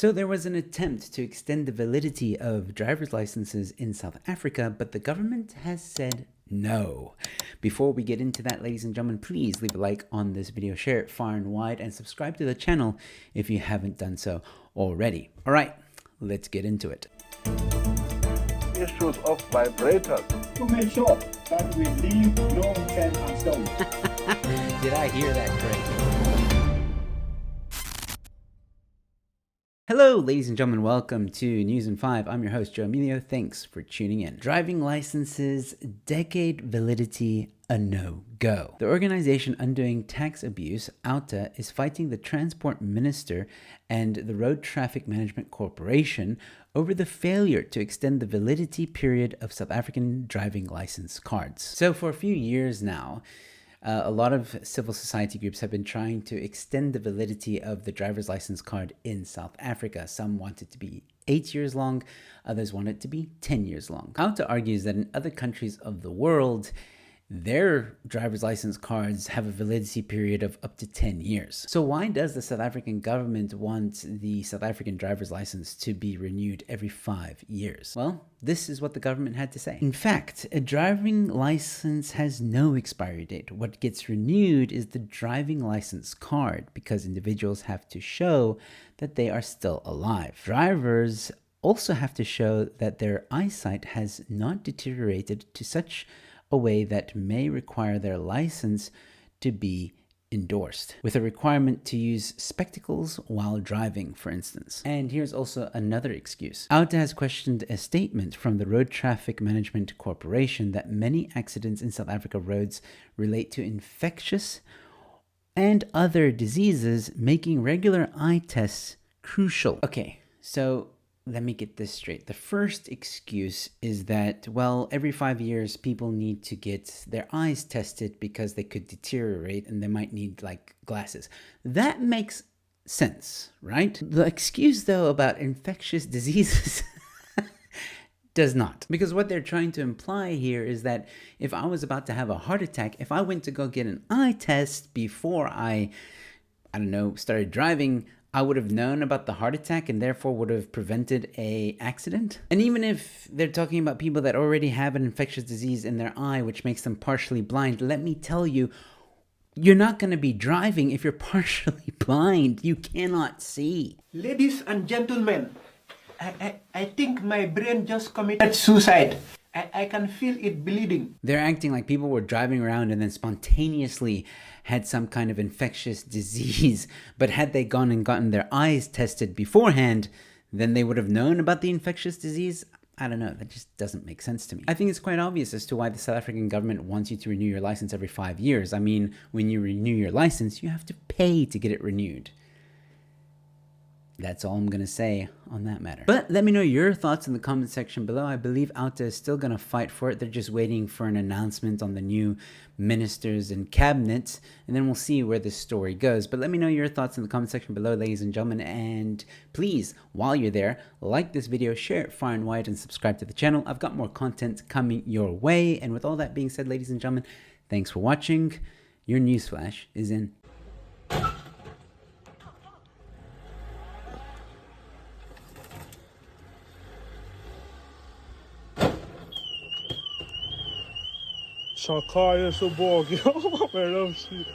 So there was an attempt to extend the validity of driver's licenses in South Africa, but the government has said no. Before we get into that, ladies and gentlemen, please leave a like on this video, share it far and wide, and subscribe to the channel if you haven't done so already. All right, let's get into it. Issues of vibrators. To make sure that we leave no unturned and stone. Did I hear that correctly? Hello, ladies and gentlemen. Welcome to News in 5. I'm your host, Joe Emilio. Thanks for tuning in. Driving licenses, decade validity, a no-go. The organization undoing tax abuse, Outa, is fighting the transport minister and the Road Traffic Management Corporation over the failure to extend the validity period of South African driving license cards. So for a few years now, a lot of civil society groups have been trying to extend the validity of the driver's license card in South Africa. Some want it to be 8 years long, others want it to be 10 years long. Outa argues that in other countries of the world, their driver's license cards have a validity period of up to 10 years. So why does the South African government want the South African driver's license to be renewed every 5 years? Well, this is what the government had to say. In fact, a driving license has no expiry date. What gets renewed is the driving license card because individuals have to show that they are still alive. Drivers also have to show that their eyesight has not deteriorated to such a way that may require their license to be endorsed, with a requirement to use spectacles while driving, for instance. And here's also another excuse. Outa has questioned a statement from the Road Traffic Management Corporation that many accidents in South Africa roads relate to infectious and other diseases, making regular eye tests crucial. Okay, so let me get this straight. The first excuse is that, well, every 5 years, people need to get their eyes tested because they could deteriorate and they might need like glasses. That makes sense, right? The excuse, though, about infectious diseases does not. Because what they're trying to imply here is that if I was about to have a heart attack, if I went to go get an eye test before I don't know, started driving, I would have known about the heart attack and therefore would have prevented an accident. And even if they're talking about people that already have an infectious disease in their eye, which makes them partially blind, let me tell you, you're not going to be driving if you're partially blind. You cannot see. Ladies and gentlemen, I think my brain just committed suicide. I can feel it bleeding. They're acting like people were driving around and then spontaneously had some kind of infectious disease. But had they gone and gotten their eyes tested beforehand, then they would have known about the infectious disease. I don't know. That just doesn't make sense to me. I think it's quite obvious as to why the South African government wants you to renew your license every 5 years. I mean, when you renew your license, you have to pay to get it renewed. That's all I'm going to say on that matter. But let me know your thoughts in the comment section below. I believe Outa is still going to fight for it. They're just waiting for an announcement on the new ministers and cabinets, and then we'll see where this story goes. But let me know your thoughts in the comment section below, ladies and gentlemen. And please, while you're there, like this video, share it far and wide, and subscribe to the channel. I've got more content coming your way. And with all that being said, ladies and gentlemen, thanks for watching. Your newsflash is in. Shakaya Sobog, yo, my love shit.